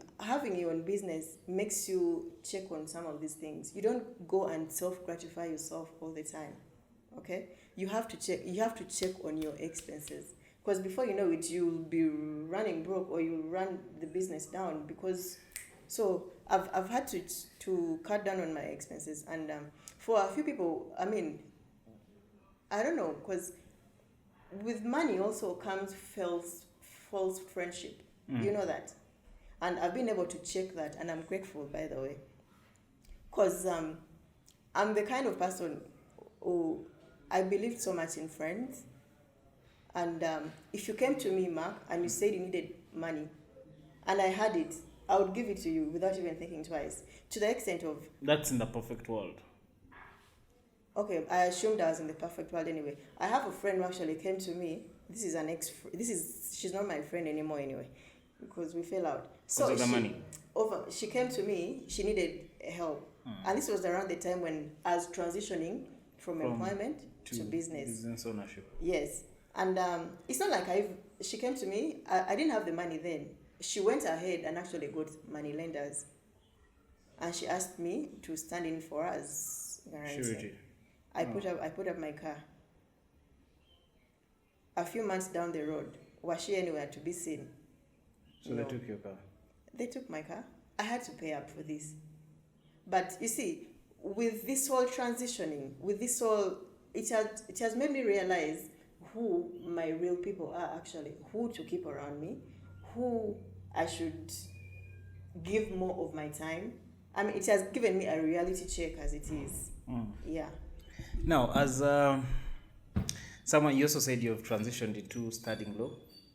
your own business makes you check on some of these things. You don't go and self-gratify yourself all the time. Okay, you have to check on your expenses, because before you know it, you'll be running broke or you'll run the business down. Because so I've had to cut down on my expenses, and for a few people, I mean, I don't know, because with money also comes false friendship. You know that, and I've been able to check that, and I'm grateful, by the way, because I'm the kind of person who I believe so much in friends. And if you came to me, Mark, and you said you needed money, and I had it, I would give it to you without even thinking twice. To the extent of... That's in the perfect world. Okay, I assumed I was in the perfect world anyway. I have a friend who actually came to me. She's not my friend anymore anyway, because we fell out. So the money. She came to me, she needed help. And this was around the time when I was transitioning from employment to business. Business ownership. Yes. And it's not like she came to me, I didn't have the money then. she went ahead and actually got money lenders, and she asked me to stand in for her as guarantee. Surety. I put up my car. A few months down the road, was she anywhere to be seen? So they took your car. They took my car. I had to pay up for this. But you see, with this whole transitioning, with this whole, it has made me realize who my real people are actually, who to keep around me, who I should give more of my time. I mean, it has given me a reality check as it is. Yeah. Now, as someone, you also said you've transitioned into studying law.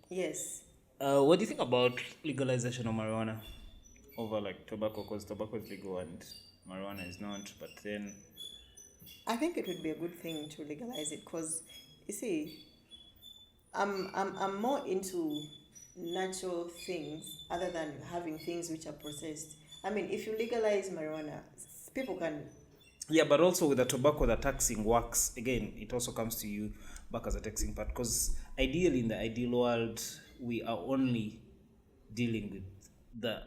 Yes. What do you think about legalization of marijuana over like tobacco? Because tobacco is legal and marijuana is not. But then, I think it would be a good thing to legalize it because, you see, I'm more into natural things other than having things which are processed. I mean, if you legalize marijuana, people can. Yeah, but also with the tobacco, the taxing works. Again, it also comes to you back as a taxing part. Because ideally, in the ideal world, we are only dealing with the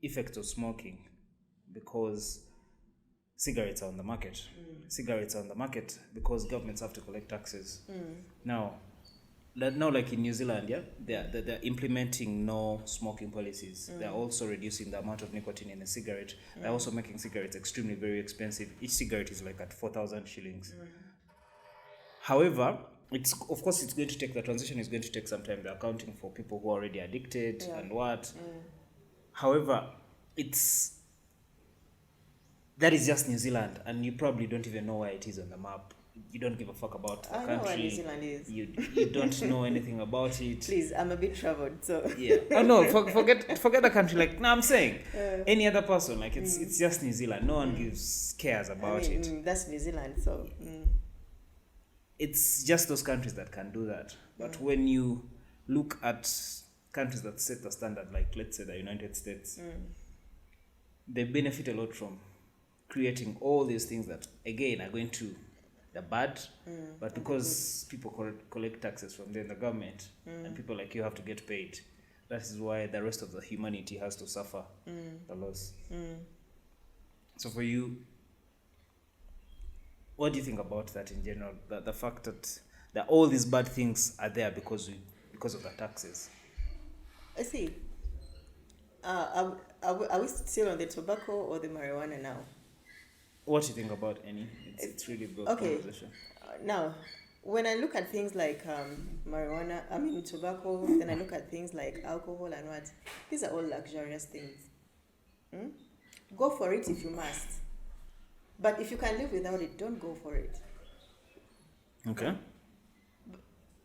effects of smoking because cigarettes are on the market. Cigarettes are on the market because governments have to collect taxes. Now, like in New Zealand, yeah, they're implementing no smoking policies. They're also reducing the amount of nicotine in a cigarette. They're also making cigarettes extremely very expensive. Each cigarette is like at 4,000 shillings. However, the transition is going to take some time. They're accounting for people who are already addicted and what. However, that is just New Zealand, and you probably don't even know where it is on the map. You don't give a fuck about the country. I know where New Zealand is. You don't know anything about it. Please, I'm a bit traveled, so. Yeah. Oh no, forget the country. Like, no, I'm saying any other person. Like, it's just New Zealand. No one cares about it. That's New Zealand, so. It's just those countries that can do that. But when you look at countries that set the standard, like let's say the United States, they benefit a lot from creating all these things that again are going to the bad, but because people collect taxes from them, the government, and people like you have to get paid. That is why the rest of the humanity has to suffer the loss. So for you, what do you think about that in general? The fact that all these bad things are there because of the taxes. I see. Are we still on the tobacco or the marijuana now? What do you think about any? It's really broad conversation. Now, when I look at things like tobacco, then I look at things like alcohol and what. These are all luxurious things. Go for it if you must. But if you can live without it, don't go for it. Okay.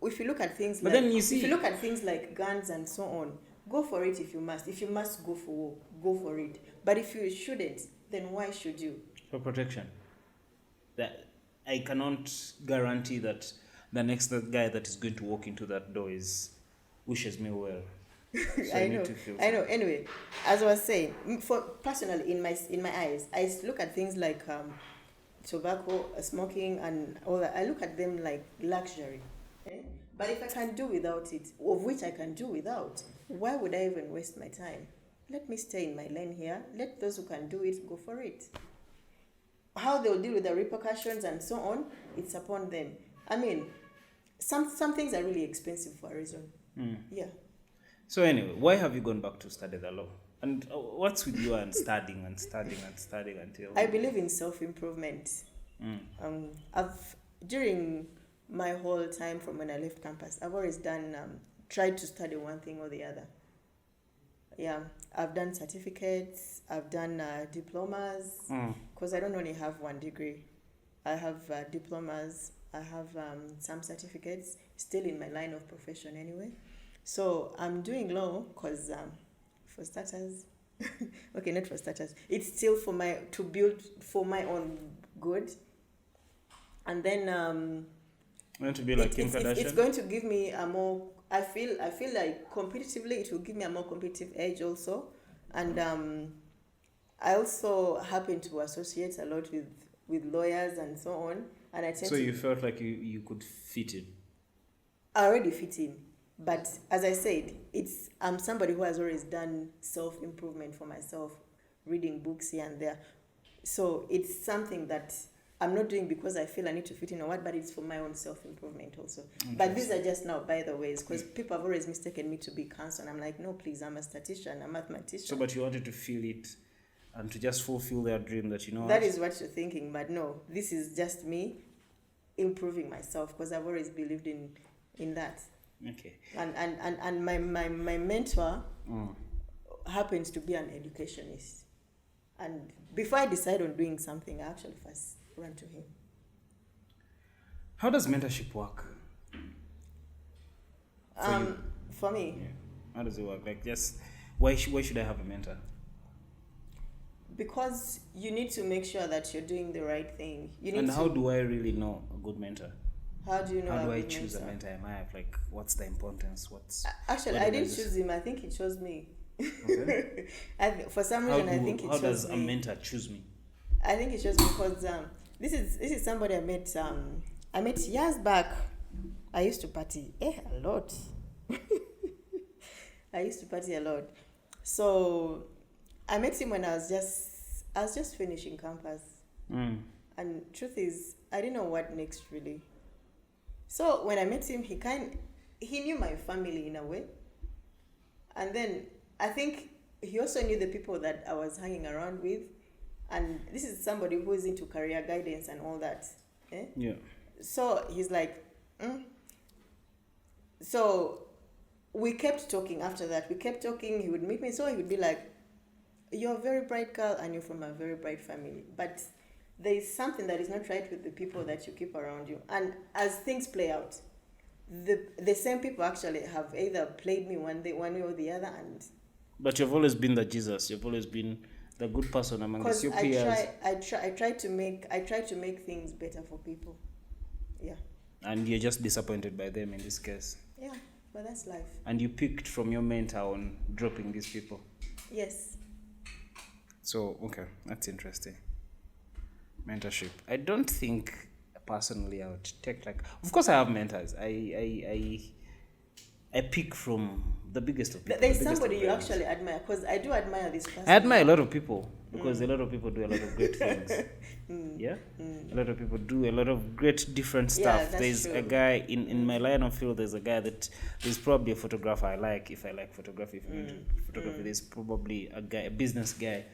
If you look at things if you look at things like guns and so on, go for it if you must. If you must go for war, go for it. But if you shouldn't, then why should you? For protection. That I cannot guarantee that the next guy that is going to walk into that door wishes me well. So I know. Anyway, as I was saying, for personally, in my eyes, I look at things like tobacco, smoking, and all that. I look at them like luxury. Okay? But if I can do without it, of which I can do without, why would I even waste my time? Let me stay in my lane here. Let those who can do it go for it. How they'll deal with the repercussions and so on, it's upon them. I mean, some things are really expensive for a reason. Yeah. So anyway, why have you gone back to study the law? And what's with you and studying until... I believe in self-improvement. During my whole time from when I left campus, I've always tried to study one thing or the other. Yeah, I've done certificates, I've done diplomas, because I don't only have one degree. I have diplomas, I have some certificates, still in my line of profession anyway. So I'm doing law because, for starters, okay, not for starters, it's still to build for my own good. And then going to be like Kim Kardashian? It's going to give me a more... I feel like competitively it will give me a more competitive edge also, and I also happen to associate a lot with lawyers and so on, and I tend you felt like you could fit in. I already fit in, But as I said, I'm somebody who has always done self-improvement for myself, reading books here and there. So it's something that I'm not doing because I feel I need to fit in or what, but it's for my own self-improvement also. But these are just now by the ways, because people have always mistaken me to be counsel. And I'm like, no, please, I'm a statistician, I'm a mathematician. So, but you wanted to feel it and to just fulfill their dream that That is what you're thinking, but no, this is just me improving myself because I've always believed in that. Okay. And my mentor happens to be an educationist. And before I decide on doing something, I actually first run to him. How does mentorship work? For me? Yeah. How does it work? Like, just why should I have a mentor? Because you need to make sure that you're doing the right thing. How do I really know a good mentor? How do you know? How do I choose a mentor? Like, what's the importance? Actually, I didn't choose him. I think he chose me. Okay. For some reason, I think he chose me. How does a mentor choose me? I think he chose me because this is somebody I met. I met years back. I used to party a lot. I used to party a lot. So I met him when I was just finishing campus. And truth is, I didn't know what next really. So when I met him, he knew my family in a way. And then I think he also knew the people that I was hanging around with. And this is somebody who is into career guidance and all that. Yeah. So he's like, So we kept talking after that. We kept talking. He would meet me. So he would be like, you're a very bright girl and you're from a very bright family. But there is something that is not right with the people that you keep around you. And as things play out, the same people actually have either played me one way or the other. But you've always been the Jesus. You've always been the good person among your peers. I try to make things better for people. Yeah. And you're just disappointed by them in this case. Yeah, but that's life. And you picked from your mentor on dropping these people. Yes. So, okay, that's interesting. Mentorship. I don't think personally I would take of course I have mentors. I pick from the biggest of people. There's somebody you actually admire, because I do admire this person. I admire a lot of people because a lot of people do a lot of great things. Yeah? A lot of people do a lot of great different stuff. There's true. A guy in my line of field, there's a guy there's probably a photographer I like, if I like photography, if I'm into photography, there's probably a business guy,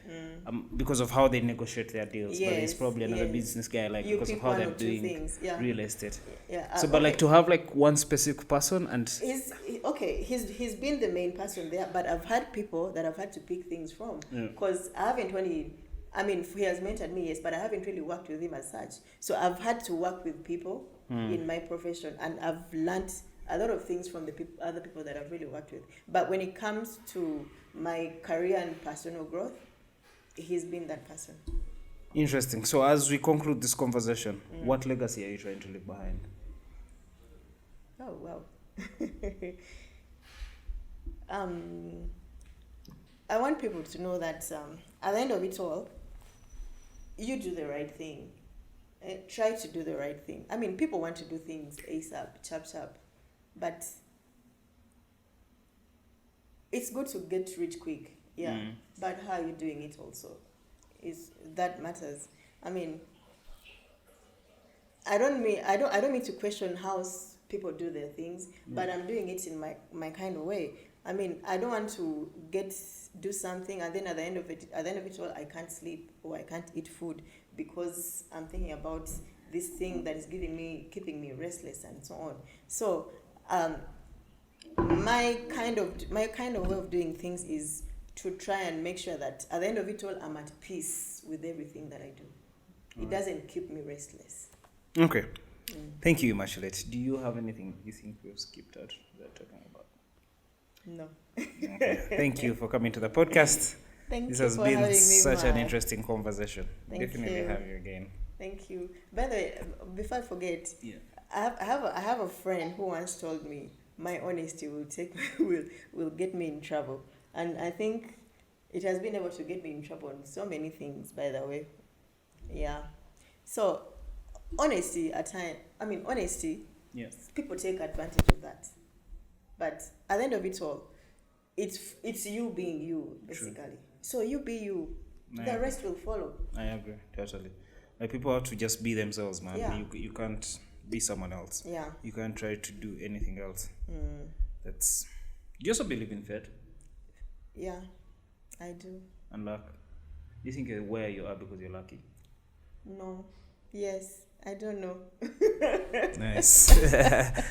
because of how they negotiate their deals. Yes, but there's probably another business guy I like because of how they're doing real estate. Yeah. So, but to have one specific person and... He's been the main person there, but I've had people that I've had to pick things from, because I haven't really... he has mentored me, yes, but I haven't really worked with him as such. So I've had to work with people in my profession, and I've learned a lot of things from the other people that I've really worked with. But when it comes to my career and personal growth, he's been that person. Interesting. So as we conclude this conversation, what legacy are you trying to leave behind? Oh, wow. I want people to know that at the end of it all, you do the right thing. Try to do the right thing. People want to do things ASAP, chap, but it's good to get rich quick, but how are you doing it also that matters. I don't mean to question how people do their things, but I'm doing it in my kind of way. I don't want to do something and then at the end of it all, I can't sleep or I can't eat food because I'm thinking about this thing that is keeping me restless and so on. So my kind of way of doing things is to try and make sure that at the end of it all, I'm at peace with everything that I do. It doesn't keep me restless. Okay. Thank you, Immaculate. Do you have anything you think we've skipped out that we're talking about? No. Okay. Thank you for coming to the podcast. This has been such an interesting conversation. Definitely have you again. Thank you. By the way, before I forget, I have a friend who once told me my honesty will get me in trouble, and I think it has been able to get me in trouble on so many things. By the way, yeah. So honesty at times, honesty. Yes. People take advantage of that. But at the end of it all, it's you being you, basically. True. So you be you. The rest will follow. I agree, totally. Like, people have to just be themselves, man. Yeah. You can't be someone else. Yeah. You can't try to do anything else. That's. Do you also believe in fate Yeah, I do. and luck? Do you think you're where you are because you're lucky? No. Yes. I don't know. Nice.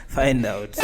Find out.